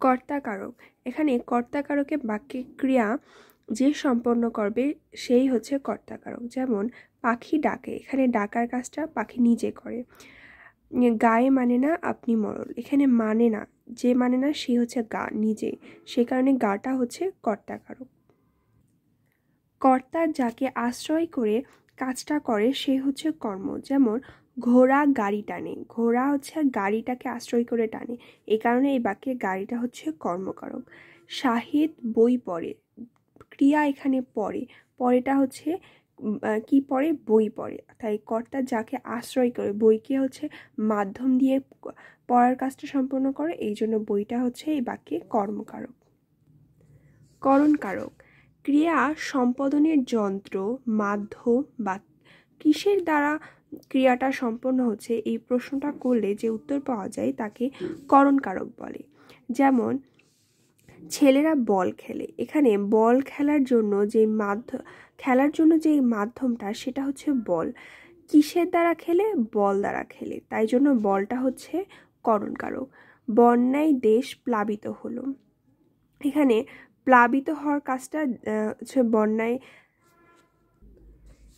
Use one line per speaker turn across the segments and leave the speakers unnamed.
কর্তা কারক। এখানে কর্তা কারকে বাক্যে ক্রিয়া যে সম্পন্ন করবে সেই হচ্ছে কর্তা কারক। যেমন পাখি ডাকে, এখানে ডাকার কাজটা পাখি নিজে করে। গায়ে মানে না আপনি মরল, এখানে মানে না, যে মানে না সে হচ্ছে গা নিজে, সে কারণে গাটা হচ্ছে কর্তা কারক। কর্তা যাকে আশ্রয় করে কাজটা করে সে হচ্ছে কর্ম। যেমন ঘোড়া গাড়ি টানে, ঘোড়া হচ্ছে গাড়িটাকে আশ্রয় করে টানে, এই কারণে এই বাক্যে গাড়িটা হচ্ছে কর্মকারক। শাহিদ বই পড়ে, ক্রিয়া এখানে পড়ে, পড়েটা হচ্ছে কি পড়ে, বই পড়ে, তাই কর্তা যাকে আশ্রয় করে বইকে হচ্ছে মাধ্যম দিয়ে পড়ার কাজটা সম্পন্ন করে, এই জন্য বইটা হচ্ছে এই বাক্যে কর্মকারক। করণকারক। ক্রিয়া সম্পাদনের যন্ত্র, মাধ্যম বা কিসের দ্বারা ক্রিয়াটা সম্পন্ন হচ্ছে এই প্রশ্নটা করলে যে উত্তর পাওয়া যায় তাকে করণকারক বলে। যেমন ছেলেরা বল খেলে, এখানে বল খেলার জন্য যে মাধ্যমটা সেটা হচ্ছে বল। কিসের দ্বারা খেলে, বল দ্বারা খেলে, তাই জন্য বলটা হচ্ছে করণকারক। বন্যায় দেশ প্লাবিত হলো, এখানে প্লাবিত হওয়ার কাজটা হচ্ছে বন্যায়,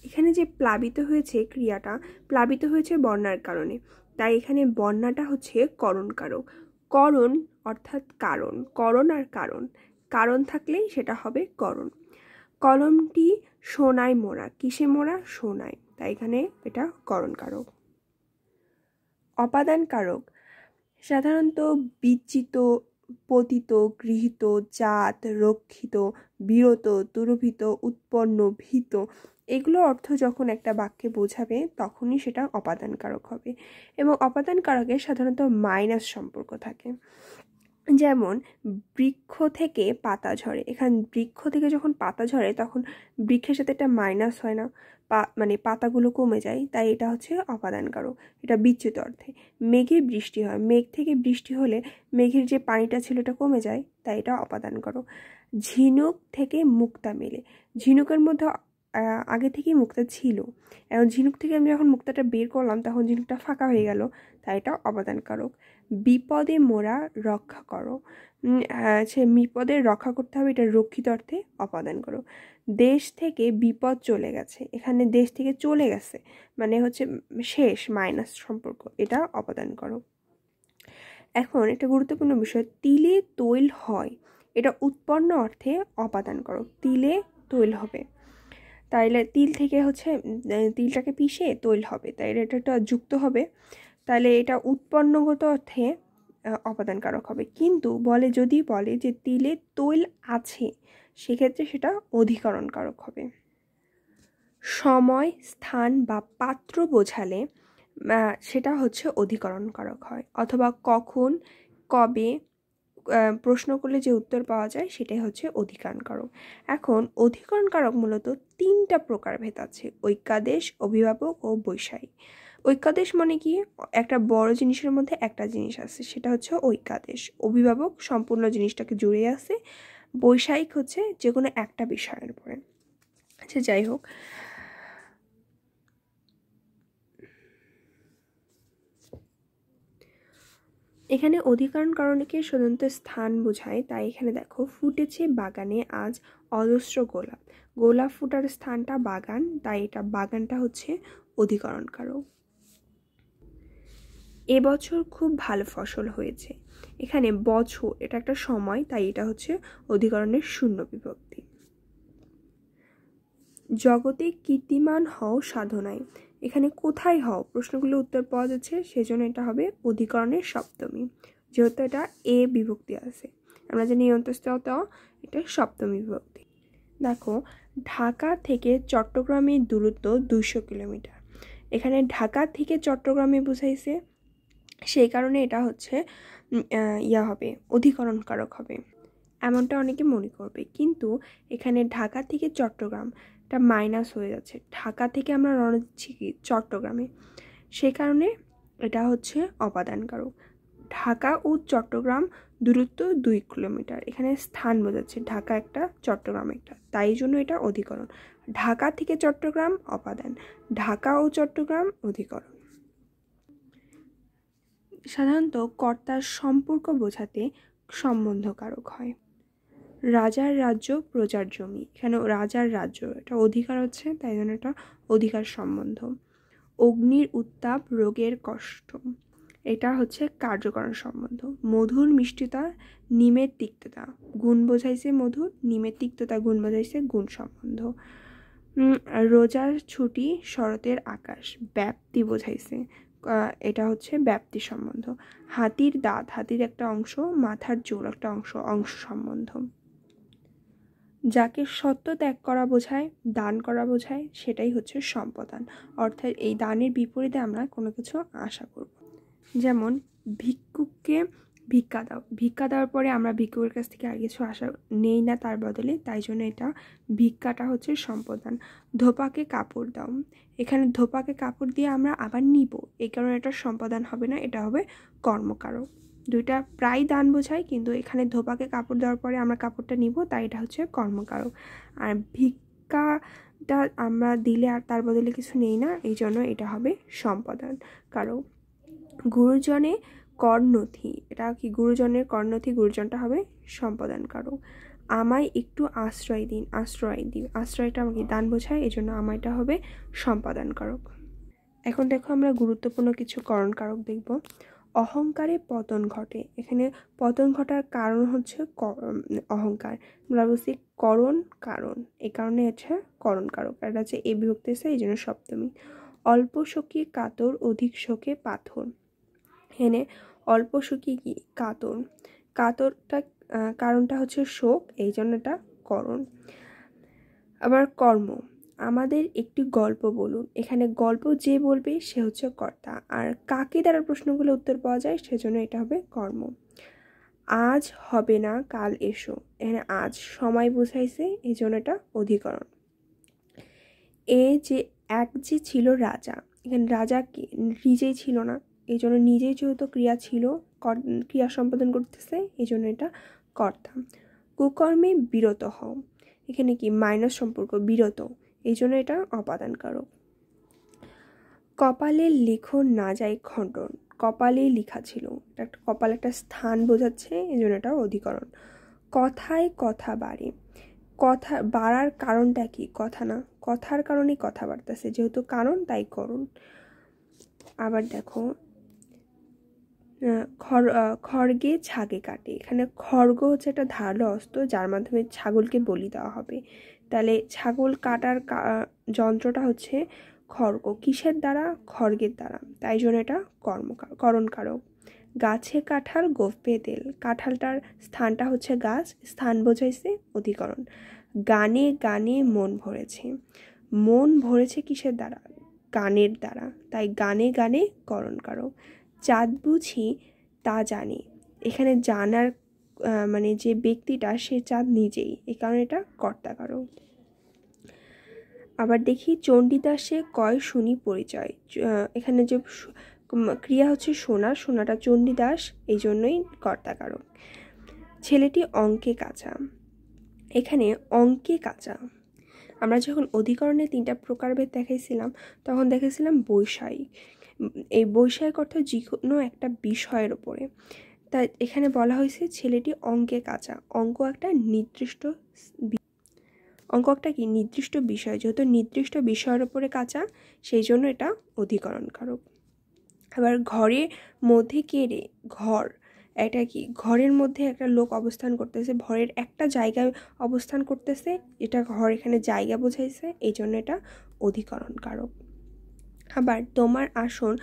এখানে যে প্লাবিত হয়েছে ক্রিয়াটা প্লাবিত হয়েছে বন্যার কারণে, তাই এখানে বন্যাটা হচ্ছে করণকারক। করণ অর্থাৎ কারণ, করণ আর কারণ, কারণ থাকলেই সেটা হবে করণ। কলমটি সোনায় মোড়া, কিসে মোড়া, সোনায়, তাই এখানে এটা করণকারক। অপাদানকারক। সাধারণত বিচ্যুত, পতিত, গৃহীত, জাত, রক্ষিত, বিরত, দুরভিত, উৎপন্ন, ভীত, এগুলো অর্থ যখন একটা বাক্যে বোঝাবে তখনই সেটা অপাদানকারক হবে। এবং অপাদানকারকের সাধারণত মাইনাস সম্পর্ক থাকে। যেমন বৃক্ষ থেকে পাতা ঝরে, এখানে বৃক্ষ থেকে যখন পাতা ঝরে তখন বৃক্ষের সাথে একটা মাইনাস হয় না, মানে পাতাগুলো কমে যায়, তাই এটা হচ্ছে অপাদানকারক, এটা বিচ্যুত অর্থে। মেঘে বৃষ্টি হয়, মেঘ থেকে বৃষ্টি হলে মেঘের যে পানিটা ছিল এটা কমে যায়, তাই এটা অপাদানকারক। ঝিনুক থেকে মুক্তা মেলে, ঝিনুকের মধ্যে আগে থেকেই মুক্তা ছিল, এখন ঝিনুক থেকে আমি যখন মুক্তাটা বের করলাম তখন ঝিনুকটা ফাঁকা হয়ে গেল, তাই এটা অপাদানকারক। বিপদে মোরা রক্ষা করো, সে বিপদের রক্ষা করতে হবে, এটা রক্ষিত অর্থে অপাদান করো। দেশ থেকে বিপদ চলে গেছে, এখানে দেশ থেকে চলে গেছে মানে হচ্ছে শেষ, মাইনাস সম্পর্ক, এটা অপাদান করো। এখন একটা গুরুত্বপূর্ণ বিষয়, তিলে তৈল হয়, এটা উৎপন্ন অর্থে অপাদান করো, তিলে তৈল হবে, তাইলে তিল থেকে হচ্ছে তিলটাকে পিষে তৈল হবে, তাই এটা যুক্ত হবে, তাহলে এটা উৎপন্নগত অর্থে অপাদানকারক হবে। কিন্তু যদি বলে যে তিলে তৈল আছে, সেক্ষেত্রে সেটা অধিকরণকারক হবে। সময়, স্থান বা পাত্র বোঝালে সেটা হচ্ছে অধিকরণকারক হয়, অথবা কখন, কবে প্রশ্ন করলে যে উত্তর পাওয়া যায় সেটাই হচ্ছে অধিকরণকারক। এখন অধিকরণকারক মূলত 3টা প্রকারভেদ আছে, ঐক্যাদেশ, অভিভাবক ও বৈষয়িক। ঐক্যাদেশ মানে কি, একটা বড় জিনিসের মধ্যে একটা জিনিস আছে, সেটা হচ্ছে ঐক্যাদেশ। অভিভাবক সম্পূর্ণ জিনিসটাকে জুড়ে আছে। বৈষয়িক হচ্ছে যে কোনো একটা বিষয়ের উপরে। আচ্ছা, যাই হোক, এখানে অধিকরণ কারণকে সাধারণত স্থান বোঝায়, তাই এখানে দেখো ফুটেছে বাগানে আজ অজস্র গোলাপ, গোলাপ ফুটার স্থানটা বাগান, তাই এটা বাগানটা হচ্ছে অধিকরণ কারক। এবছর খুব ভালো ফসল হয়েছে, এখানে বছর এটা একটা সময়, তাই এটা হচ্ছে অধিকরণের শূন্য বিভক্তি। জগতে কীর্তিমান হও সাধনায়, এখানে কোথায় হও প্রশ্নগুলো উত্তর পাওয়া যাচ্ছে, সেজন্য এটা হবে অধিকরণের সপ্তমী, যেহেতু এটা এ বিভক্তি আছে, আমরা জানি অন্তঃস্থ, এটা সপ্তমী বিভক্তি। দেখো ঢাকা থেকে চট্টগ্রামের দূরত্ব 200 কিলোমিটার, এখানে ঢাকা থেকে চট্টগ্রামে বুঝাইছে, সেই কারণে এটা হচ্ছে হবে অধিকরণ কারক হবে, এমনটা অনেকে মনে করবে, কিন্তু এখানে ঢাকা থেকে চট্টগ্রামটা মাইনাস হয়ে যাচ্ছে, ঢাকা থেকে আমরা রওনা দিচ্ছি কি চট্টগ্রামে, সে কারণে এটা হচ্ছে অপাদান কারক। ঢাকা ও চট্টগ্রাম দূরত্ব 2 কিলোমিটার, এখানে স্থান বোঝাচ্ছে, ঢাকা একটা চট্টগ্রাম একটা, তাই জন্য এটা অধিকরণ। ঢাকা থেকে চট্টগ্রাম অপাদান, ঢাকা ও চট্টগ্রাম অধিকরণ। সাধারণত কর্তার সম্পর্ক বোঝাতে সম্বন্ধকারক হয়। রাজার রাজ্য প্রজার জমি, এখানে রাজার রাজ্য এটা অধিকার হচ্ছে, তাই জন্য এটা অধিকার সম্বন্ধ। অগ্নির উত্তাপ রোগের কষ্ট, এটা হচ্ছে কার্যকরণ সম্বন্ধ। মধুর মিষ্টিতা নিমের তিক্ততা, গুণ বোঝাইছে মধুর, নিমের তিক্ততা গুণ বোঝাইছে গুণ সম্বন্ধ। রোজার ছুটি শরতের আকাশ, ব্যাপ্তি বোঝাইছে, এটা হচ্ছে ব্যাপ্তি সম্বন্ধ। হাতির দাঁত, হাতির একটা অংশ, মাথার চুল একটা অংশ, অংশ সম্বন্ধ। যাকে সত্য ত্যাগ করা বোঝায়, দান করা বোঝায়, সেটাই হচ্ছে সম্পদান। অর্থাৎ এই দানের বিপরীতে আমরা কোনো কিছু আশা করব। যেমন ভিক্ষুককে ভিক্ষা দাও, ভিক্ষা দেওয়ার পরে আমরা ভিক্ষুকের কাছ থেকে আর কিছু আশা নেই না তার বদলে, তাই জন্য এটা ভিক্ষাটা হচ্ছে সম্পদান। ধোপাকে কাপড় দাও, এখানে ধোপাকে কাপড় দিয়ে আমরা আবার নিব, এই কারণে এটা সম্পদান হবে না, এটা হবে কর্মকারক। দুইটা প্রায় দান বোঝায়, কিন্তু এখানে ধোপাকে কাপড় দেওয়ার পরে আমরা কাপড়টা নিব, তাই এটা হচ্ছে কর্মকারক। আর ভিক্ষাটা আমরা দিলে আর তার বদলে কিছু নেই না, এই জন্য এটা হবে সম্পদান কারক। গুরুজনে করনথি, এটা কি গুরুজনের করনথি, গুরুজনটা হবে সম্পদান কারক। আমায় একটু আশ্রয় দিন, আশ্রয় দিন, আশ্রয়টা আমাকে দান বোঝায়, এই জন্য আমায়টা হবে সম্পাদন কারক। এখন দেখো আমরা গুরুত্বপূর্ণ কিছু করণ কারক দেখব। অহংকারে পতন ঘটে, এখানে পতন ঘটার কারণ হচ্ছে অহংকার, আমরা বলছি করণ কারণ, এই কারণে হচ্ছে করণ কারক, এটা হচ্ছে এ বিভক্তি আছে, এই জন্য সপ্তমী। অল্প শোকে কাতর, অধিক শোকে পাথর, এখানে অল্প শোকে কি কাতর, কাতরটা কারণটা হচ্ছে শোক, এই জন্য এটা করণ। আবার কর্ম, আমাদের একটি গল্প বলুন, এখানে গল্প যে বলবে সে হচ্ছে কর্তা, আর কাকে দ্বারা প্রশ্নগুলো উত্তর পাওয়া যায় সেজন্য এটা হবে কর্ম। আজ হবে না কাল এসো, এখানে আজ সময় বোঝাইছে, এই জন্য এটা অধিকরণ। এক যে ছিল রাজা, এখানে রাজা কে নিজেই ছিল না, এই জন্য নিজেই যেহেতু ক্রিয়া ছিল, ক্রিয়া সম্পাদন করতেছে, এই জন্য এটা কর্তা। কুকর্মে বিরত হও, এখানে কি মাইনাস সম্পর্ক বিরত, এই জন্য এটা অপাদান কারক। কপালে লেখো না যায় খণ্ডন, কপালে লেখা ছিল, এটা একটা কপাল একটা স্থান বোঝাচ্ছে, এই জন্য এটা অধিকরণ। কথায় কথা বাড়ে, কথা বাড়ার কারণটা কি, কথা না, কথার কারণে কথা বাড়তেছে, যেহেতু কারণ তাই করণ। আবার দেখো খড়গে ছাগে কাটে, এখানে খড়গ হচ্ছে একটা ধারালো অস্ত্র, যার মাধ্যমে ছাগলকে বলি দেওয়া হবে, তাহলে ছাগল কাটার যন্ত্রটা হচ্ছে খড়গ, কিসের দ্বারা, খড়গের দ্বারা, তাই জন্য এটা করণ কারক। গাছে কাঁঠাল গোফে তেল, কাঁঠালটার স্থানটা হচ্ছে গাছ, স্থান বোঝাইছে অধিকরণ। গানে গানে মন ভরেছে, মন ভরেছে কিসের দ্বারা, গানের দ্বারা, তাই গানে গানে করণ কারক। চাঁদ বুঝি তা জানে, এখানে জানার মানে যে ব্যক্তিটা সে চাঁদ নিজেই, এই কারণে এটা কর্তা কারক। আবার দেখি চণ্ডীদাসে কয় শুনি পরিচয়, এখানে যে ক্রিয়া হচ্ছে শোনা, শোনাটা চণ্ডীদাস, এই জন্যই কর্তা কারক। ছেলেটি অঙ্কে কাঁচা, এখানে অঙ্কে কাঁচা, আমরা যখন অধিকরণের 3টা প্রকারভেদ দেখাইছিলাম তখন দেখেছিলাম বৈষয়িক, এই বৈষয়িক অর্থ যে কোনো একটা বিষয়ের উপরে, তাই এখানে বলা হয়েছে ছেলেটি অঙ্কে কাঁচা, অঙ্ক একটা কি নির্দিষ্ট বিষয়, যেহেতু নির্দিষ্ট বিষয়ের উপরে কাঁচা, সেই জন্য এটা অধিকরণ কারক। আবার ঘরের মধ্যে কে রে, ঘর, এটা কি ঘরের মধ্যে একটা লোক অবস্থান করতেছে, ঘরের একটা জায়গায় অবস্থান করতেছে, এটা ঘর এখানে জায়গা বোঝাইছে, এই জন্য এটা অধিকরণ কারক। আবার তোমার আসন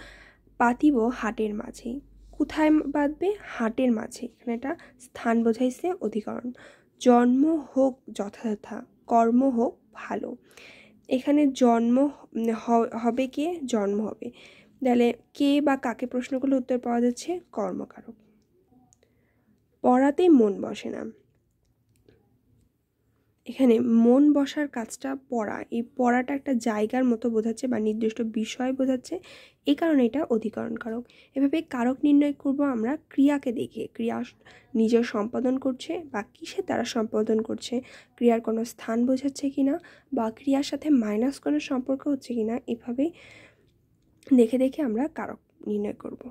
পাতিব হাটের মাঝে, কোথায় বাঁধবে, হাটের মাঝে, এখানে এটা স্থান বোঝাইছে অধিকরণ। জন্ম হোক যথাযথা, কর্ম হোক ভালো, এখানে জন্ম হবে কে, জন্ম হবে, তাহলে কে বা কাকে প্রশ্নগুলো উত্তর পাওয়া যাচ্ছে কর্মকারক। পড়াতে মন বসে না, এখানে মন বসার কাজটা পড়া, এই পড়াটা একটা জায়গার মতো বোঝাচ্ছে বা নির্দিষ্ট বিষয় বোঝাচ্ছে, এই কারণে এটা অধিকরণ কারক। এভাবে কারক নির্ণয় করব আমরা ক্রিয়াকে দেখে, ক্রিয়া নিজের সম্পাদন করছে বা কিসের দ্বারা সম্পাদন করছে, ক্রিয়ার কোনো স্থান বোঝাচ্ছে কিনা বা ক্রিয়ার সাথে মাইনাস কোনো সম্পর্ক হচ্ছে কিনা, এভাবে দেখে দেখে আমরা কারক নির্ণয় করব।